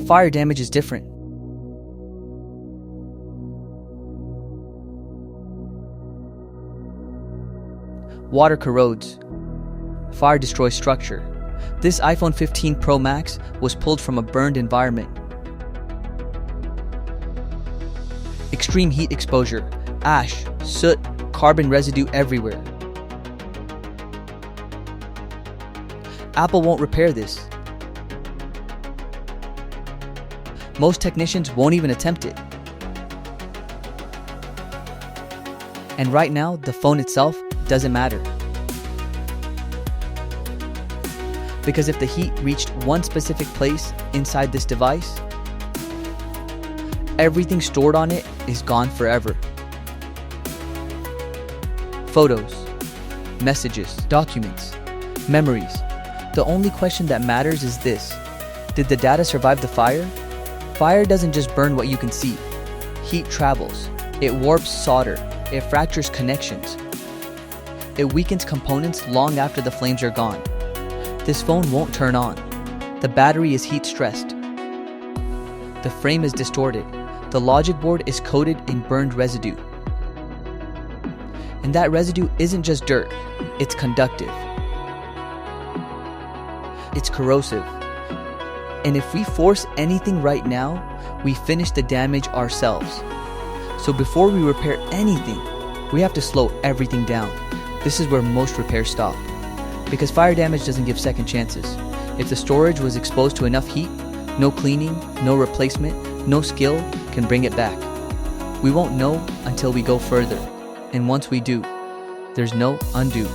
fire damage is different. Water corrodes. Fire destroys structure. This iPhone 15 Pro Max was pulled from a burned environment. Extreme heat exposure, ash, soot, carbon residue everywhere. Apple won't repair this. Most technicians won't even attempt it. And right now, the phone itself doesn't matter. Because if the heat reached one specific place inside this device, everything stored on it is gone forever. Photos, messages, documents, memories. The only question that matters is this: did the data survive the fire? Fire doesn't just burn what you can see. Heat travels. It warps solder. It fractures connections. It weakens components long after the flames are gone. This phone won't turn on. The battery is heat stressed. The frame is distorted. The logic board is coated in burned residue. And that residue isn't just dirt, it's conductive. It's corrosive. And if we force anything right now, we finish the damage ourselves. So before we repair anything, we have to slow everything down. This is where most repairs stop. Because fire damage doesn't give second chances. If the storage was exposed to enough heat, no cleaning, no replacement, no skill can bring it back. We won't know until we go further. And once we do, there's no undo.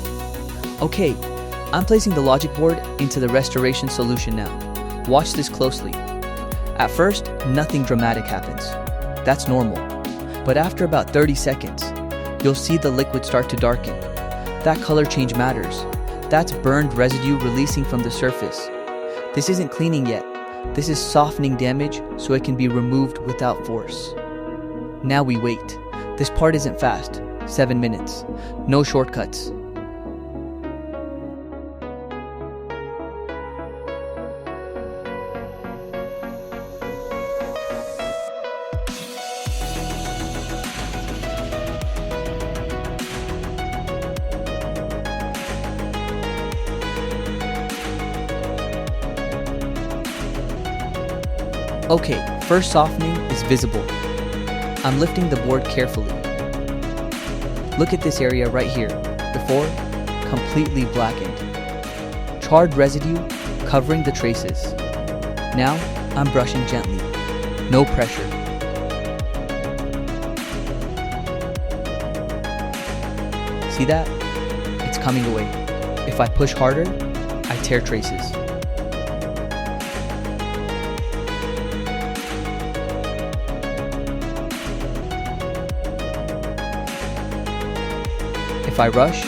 Okay, I'm placing the logic board into the restoration solution now. Watch this closely. At first, nothing dramatic happens. That's normal. But after about 30 seconds, you'll see the liquid start to darken. That color change matters. That's burned residue releasing from the surface. This isn't cleaning yet. This is softening damage so it can be removed without force. Now we wait. This part isn't fast. 7 minutes. No shortcuts. Okay, first softening is visible. I'm lifting the board carefully. Look at this area right here. Before, completely blackened. Charred residue covering the traces. Now, I'm brushing gently. No pressure. See that? It's coming away. If I push harder, I tear traces. If I rush,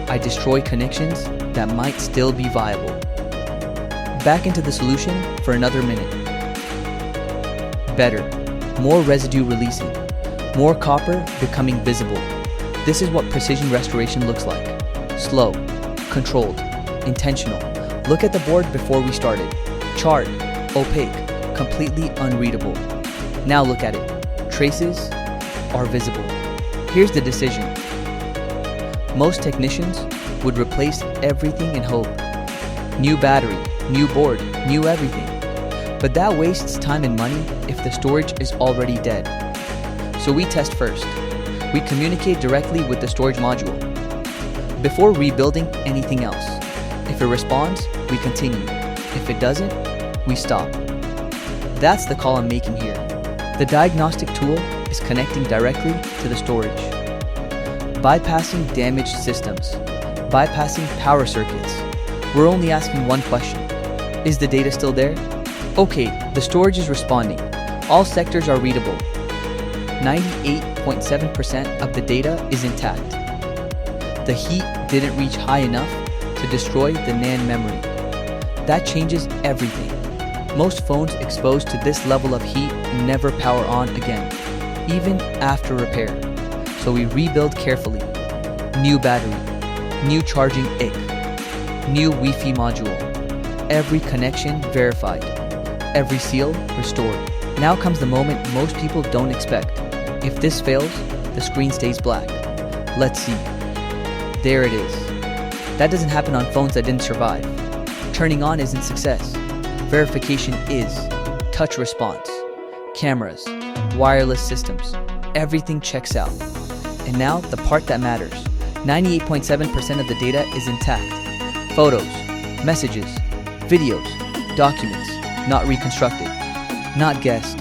I destroy connections that might still be viable. Back into the solution for another minute. Better. More residue releasing. More copper becoming visible. This is what precision restoration looks like. Slow, controlled, intentional. Look at the board before we started. Charred, opaque, completely unreadable. Now look at it. Traces are visible. Here's the decision. Most technicians would replace everything in hope. New battery, new board, new everything. But that wastes time and money if the storage is already dead. So we test first. We communicate directly with the storage module before rebuilding anything else. If it responds, we continue. If it doesn't, we stop. That's the call I'm making here. The diagnostic tool is connecting directly to the storage. Bypassing damaged systems, bypassing power circuits. We're only asking one question. Is the data still there? Okay, the storage is responding. All sectors are readable. 98.7% of the data is intact. The heat didn't reach high enough to destroy the NAND memory. That changes everything. Most phones exposed to this level of heat never power on again, even after repair. So we rebuild carefully. New battery, new charging IC, new Wi-Fi module. Every connection verified. every seal restored. Now comes the moment most people don't expect. If this fails, the screen stays black. Let's see. There it is. That doesn't happen on phones that didn't survive. Turning on isn't success. Verification is. Touch response, cameras, wireless systems, everything checks out. And now the part that matters. 98.7% of the data is intact. Photos, messages, videos, documents, not reconstructed, not guessed,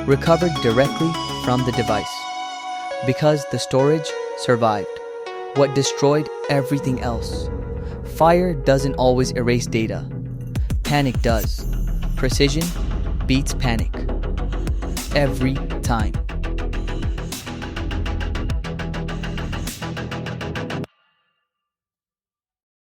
recovered directly from the device. Because the storage survived. What destroyed everything else. Fire doesn't always erase data. Panic does. Precision beats panic. Every time.